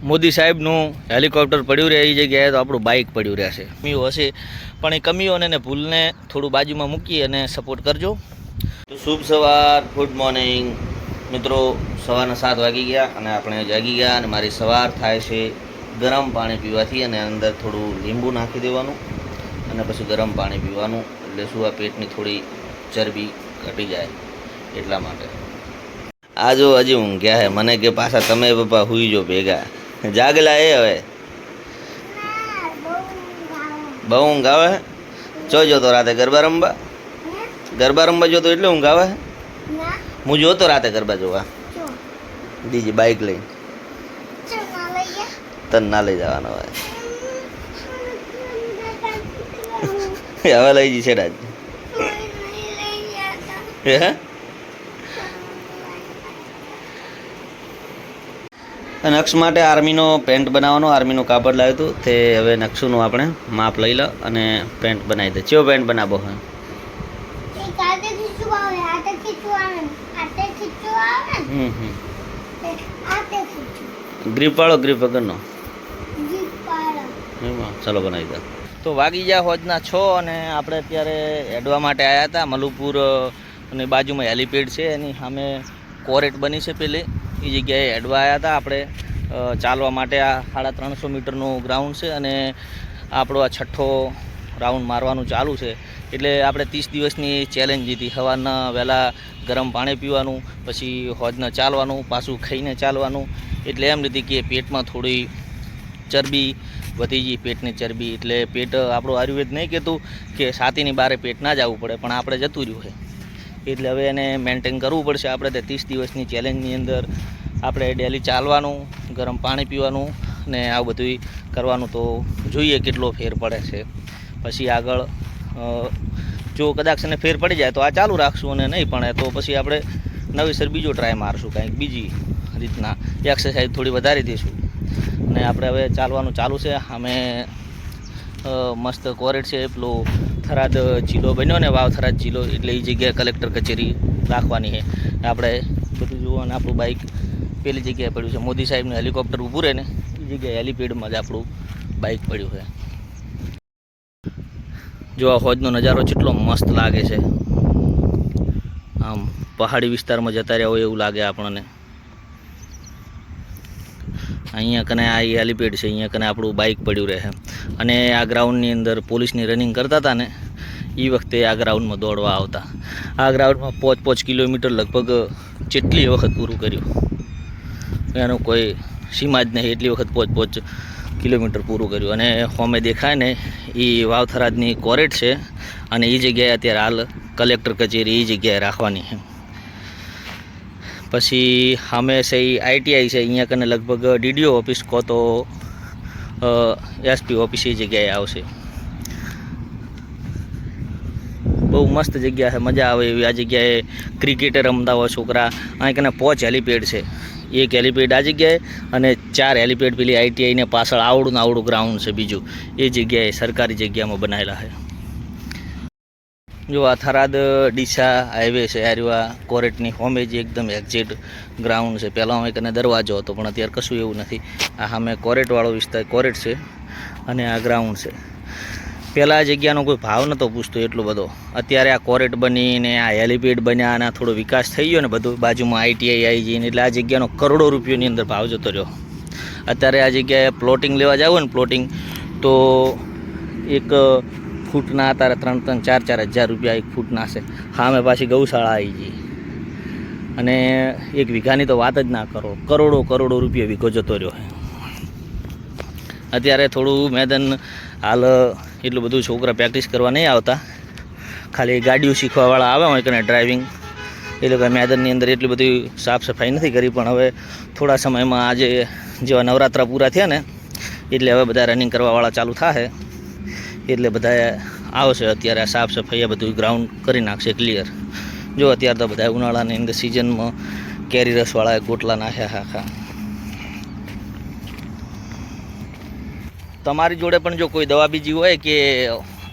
મોદી સાહેબનું હેલિકોપ્ટર પડ્યું રહે એ જગ્યાએ તો આપણું બાઇક પડ્યું રહેશે. કમીઓ હશે પણ એ કમીઓને ને ભૂલને થોડું બાજુમાં મૂકી અને સપોર્ટ કરજો. તો શુભ સવાર, ગુડ મોર્નિંગ મિત્રો. સવારના 7 વાગી ગયા અને આપણે જાગી ગયા અને મારી સવાર થાય છે ગરમ પાણી પીવાથી અને અંદર થોડું લીંબુ નાખી દેવાનું અને પછી ગરમ પાણી પીવાનું. એટલે શું આ પેટની થોડી ચરબી ઘટી જાય એટલા માટે. આ જો હજી ઊંઘ્યા હે, મને કે પાછા તમે પપ્પા હુઈ જો ભેગા. જાગેલા એ હવે બહુ ઊંઘ આવે હે. જોતો રાતે ગરબા રમવા જોતો એટલે ઊંઘ આવે હે. હું જોતો રાતે ગરબા જોવા દીજી બાઇક લઈને. તન ના લઈ જવાનો હોય હવે લઈ જશે રાજ. નક્ષ માટે આર્મીનો પેન્ટ બનાવવાનો, આર્મીનું કાપડ લાવ્યું હતું તે હવે નક્ષુનું આપણે માપ લઈ લો અને પેન્ટ બનાવી દે. ચેવો પેન્ટ બનાવો હે? ગ્રીપ વાળો, ગ્રીપ વગરનો? ચલો બનાવી દો. તો વાગી ગયા હોજના 6 અને આપણે અત્યારે હેડવા માટે આવ્યા હતા મલુપુર અને બાજુમાં હેલીપેડ છે એની સામે કોરેટ બની છે પેલી એ જગ્યાએ હેડવા આવ્યા હતા આપણે ચાલવા માટે. આ 350 મીટરનું ગ્રાઉન્ડ છે અને આપણો આ 6થો રાઉન્ડ મારવાનું ચાલુ છે. એટલે આપણે 30 દિવસની ચેલેન્જ હતી. સવારના વહેલા ગરમ પાણી પીવાનું, પછી હોજના ચાલવાનું, પાછું ખાઈને ચાલવાનું. એટલે એમ લીધી કે પેટમાં થોડી ચરબી વધી ગઈ, પેટની ચરબી. એટલે પેટ આપણું આયુર્વેદ નહીં કહેતું કે છાતીની બારે પેટ ના જવું પડે, પણ આપણે જતું રહ્યું છે. એટલે હવે એને મેન્ટેન કરવું પડશે. આપણે તે 30 દિવસની ચેલેન્જની અંદર આપણે ડેલી ચાલવાનું, ગરમ પાણી પીવાનું ને આવું બધું કરવાનું. તો જોઈએ કેટલો ફેર પડે છે. પછી આગળ જો કદાચ એને ફેર પડી જાય તો આ ચાલુ રાખશું, અને નહીં પણ તો પછી આપણે નવીસર બીજો ટ્રાય મારશું, કાંઈક બીજી રીતના એક્સરસાઇઝ થોડી વધારી દઈશું. અને આપણે હવે ચાલવાનું ચાલુ છે. અમે મસ્ત કોરેટ છે, પેલો થરાદ જિલ્લો બન્યો ને, વાવ થરાદ જિલ્લો, એટલે એ જગ્યાએ કલેક્ટર કચેરી રાખવાની છે. આપણે બધું જોવાનું. આપણું બાઇક પેલી જગ્યાએ પડ્યું છે. મોદી સાહેબનું હેલિકોપ્ટર ઊભું રહે ને એ જગ્યાએ હેલિપેડમાં જ આપણું બાઇક પડ્યું છે. જો આ હોજનો નજારો કેટલો મસ્ત લાગે છે. આમ પહાડી વિસ્તારમાં જતા રહ્યા હોય એવું લાગે આપણને. અહીંયા કને આ હેલિપેડ છે, અહીંયા કને આપણું બાઇક પડ્યું રહે. અને આ ગ્રાઉન્ડની અંદર પોલીસની રનિંગ કરતા હતા ને એ વખતે આ ગ્રાઉન્ડમાં દોડવા આવતા. આ ગ્રાઉન્ડમાં 5 કિલોમીટર લગભગ જેટલી વખત પૂરું કર્યું એનું કોઈ સીમા જ નહીં. એટલી વખત 5 કિલોમીટર પૂરું કર્યું. અને હોમે દેખાય ને એ વાવથરાજની કોરેટ છે અને એ જગ્યાએ અત્યારે હાલ કલેક્ટર કચેરી એ જગ્યાએ રાખવાની છે. પછી સામે છે એ ITI છે, અહીંયા કને લગભગ DDO ઓફિસ કહો તો SP ઓફિસ એ જગ્યાએ આવશે. બહુ મસ્ત જગ્યા છે, મજા આવે એવી. આ જગ્યાએ ક્રિકેટર રમતા હોય છોકરા. અહીં કને 5 હેલિપેડ છે. એક હેલિપેડ આ જગ્યાએ અને 4 હેલિપેડ પેલી ITI ને પાછળ આવડું ગ્રાઉન્ડ છે બીજું, એ જગ્યાએ સરકારી જગ્યામાં બનાવેલા છે. જો આ થરાદ ડીસા હાઈવે છે, આર્યા કોરેટની હોમે જ એકદમ એક્ઝેક્ટ ગ્રાઉન્ડ છે. પહેલાં અમે કને દરવાજો હતો પણ અત્યારે કશું એવું નથી. આ સામે કોરેટવાળો વિસ્તાર કોરેટ છે અને આ ગ્રાઉન્ડ છે. પહેલાં આ જગ્યાનો કોઈ ભાવ નહોતો પૂછતો એટલો બધો. અત્યારે આ કોરેટ બનીને આ હેલિપેડ બન્યા અને થોડો વિકાસ થઈ ગયો ને બધું, બાજુમાં ITI આવી જઈને એટલે આ જગ્યાનો કરોડો રૂપિયાની અંદર ભાવ જતો રહ્યો. અત્યારે આ જગ્યાએ પ્લોટિંગ લેવા જાવ ને, પ્લોટિંગ તો એક ફૂટના અત્યારે 3-4 હજાર રૂપિયા એક ફૂટના છે. હા મેં પાછી ગૌશાળા આવી ગઈ અને 1 વીઘાની તો વાત જ ના કરો, કરોડો રૂપિયા વીઘો જતો રહ્યો છે. અત્યારે થોડું મેદાન હાલ એટલું બધું છોકરા પ્રેક્ટિસ કરવા નહીં આવતા, ખાલી ગાડીઓ શીખવાવાળા આવે હોય કે ડ્રાઇવિંગ, એ લોકો મેદાનની અંદર એટલી બધી સાફ સફાઈ નથી કરી. પણ હવે થોડા સમયમાં આજે જેવા નવરાત્રા પૂરા થયા ને એટલે હવે બધા રનિંગ કરવાવાળા ચાલુ થશે, એટલે બધા આવશે. અત્યારે આ સાફ સફાઈ આ બધું ગ્રાઉન્ડ કરી નાખશે ક્લિયર. જો અત્યારે તો બધા ઉનાળાની અંદર સિઝનમાં કેરી રસવાળા ગોટલા નાખ્યા આખા. તમારી જોડે પણ જો કોઈ દવા બીજી હોય કે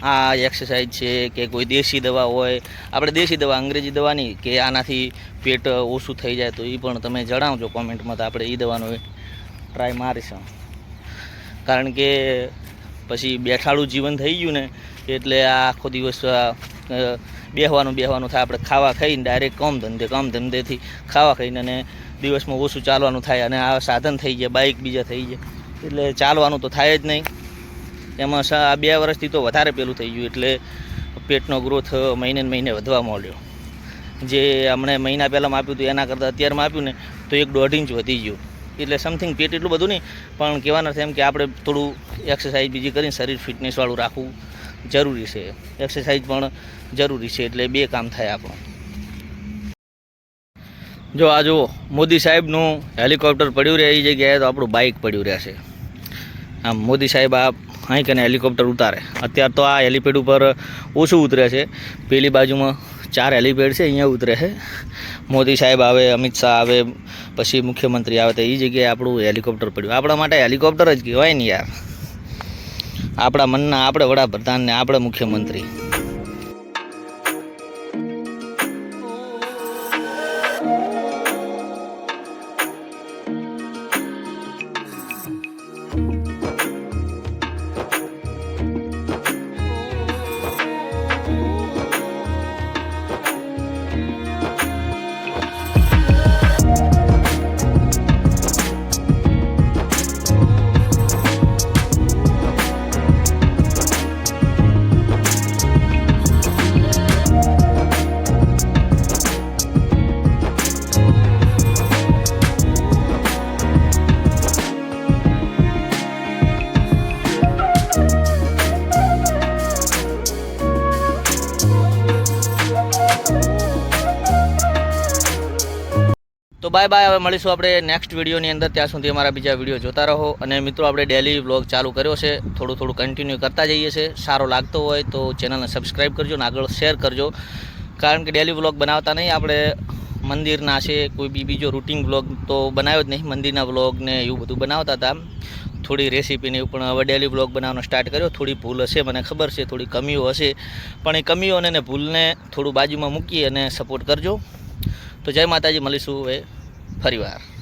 આ એક્સરસાઇઝ છે કે કોઈ દેશી દવા હોય, આપણે દેશી દવા અંગ્રેજી દવા નહીં કે આનાથી પેટ ઓછું થઈ જાય તો એ પણ તમે જણાવજો કોમેન્ટમાં, તો આપણે એ દવાનો ટ્રાય મારીશું, કારણ કે પછી બેઠાડું જીવન થઈ ગયું ને એટલે આ આખો દિવસ બેહવાનું થાય. આપણે ખાવા ખાઈને ડાયરેક્ટ કામ ધંધેથી ખાવા ખાઈને અને દિવસમાં ઓછું ચાલવાનું થાય, અને આ સાધન થઈ જાય, બાઇક બીજા થઈ જાય એટલે ચાલવાનું તો થાય જ નહીં. એમાં 2 વર્ષથી તો વધારે પેલું થઈ ગયું, એટલે પેટનો ગ્રોથ મહિને ને મહિને વધવા માંડ્યો. જે હમણાં મહિના પહેલાં માપ્યું હતું એના કરતાં અત્યારે માપ્યું ને તો 1.5 ઇંચ વધી ગયું. એટલે સમથિંગ પેટ એટલું બધું નહીં, પણ કહેવાનો છે એમ કે આપણે થોડું એક્સરસાઇઝ બીજી કરીને શરીર ફિટનેસવાળું રાખવું જરૂરી છે. એક્સરસાઇઝ પણ જરૂરી છે, એટલે 2 કામ થાય આપણું. જો આ જુઓ, મોદી સાહેબનું હેલિકોપ્ટર પડ્યું રહે એ જગ્યાએ તો આપણું બાઇક પડ્યું રહેશે. આમ મોદી સાહેબ આ અહીં કને હેલિકોપ્ટર ઉતારે. અત્યારે તો આ હેલિપેડ ઉપર ઓછું ઉતરે છે, પેલી બાજુમાં 4 હેલિપેડ છે, અહીંયા ઉતરે છે. મોદી સાહેબ આવે, અમિત શાહ આવે, પછી મુખ્યમંત્રી આવે, તો એ જગ્યાએ આપણું હેલિકોપ્ટર પડ્યું. આપણા માટે હેલિકોપ્ટર જ કહેવાય ને યાર, આપણા મનના આપણે વડાપ્રધાન ને આપણે મુખ્યમંત્રી. તો બાય બાય. હવે મળીશું આપણે નેક્સ્ટ વિડીયોની અંદર. ત્યાં સુધી અમારા બીજા વિડીયો જોતા રહો. અને મિત્રો, આપણે ડેલી વ્લોગ ચાલુ કર્યો છે, થોડું કન્ટિન્યુ કરતા જઈએ છીએ. સારો લાગતો હોય તો ચેનલને સબસ્ક્રાઈબ કરજો અને આગળ શેર કરજો, કારણ કે ડેલી વ્લોગ બનાવતા નહીં. આપણે મંદિરના છે, કોઈ બીજો રૂટિન વ્લોગ તો બનાવ્યો જ નહીં. મંદિરના વ્લોગ ને એવું બધું બનાવતા હતા, થોડી રેસીપીને એવું. પણ હવે ડેલી વ્લોગ બનાવવાનો સ્ટાર્ટ કર્યો. થોડી ભૂલ હશે, મને ખબર છે, થોડી કમીઓ હશે, પણ એ કમીઓને ને ભૂલને થોડું બાજુમાં મૂકી અને સપોર્ટ કરજો. તો જય માતાજી, મળીશું હવે ફરીવાર.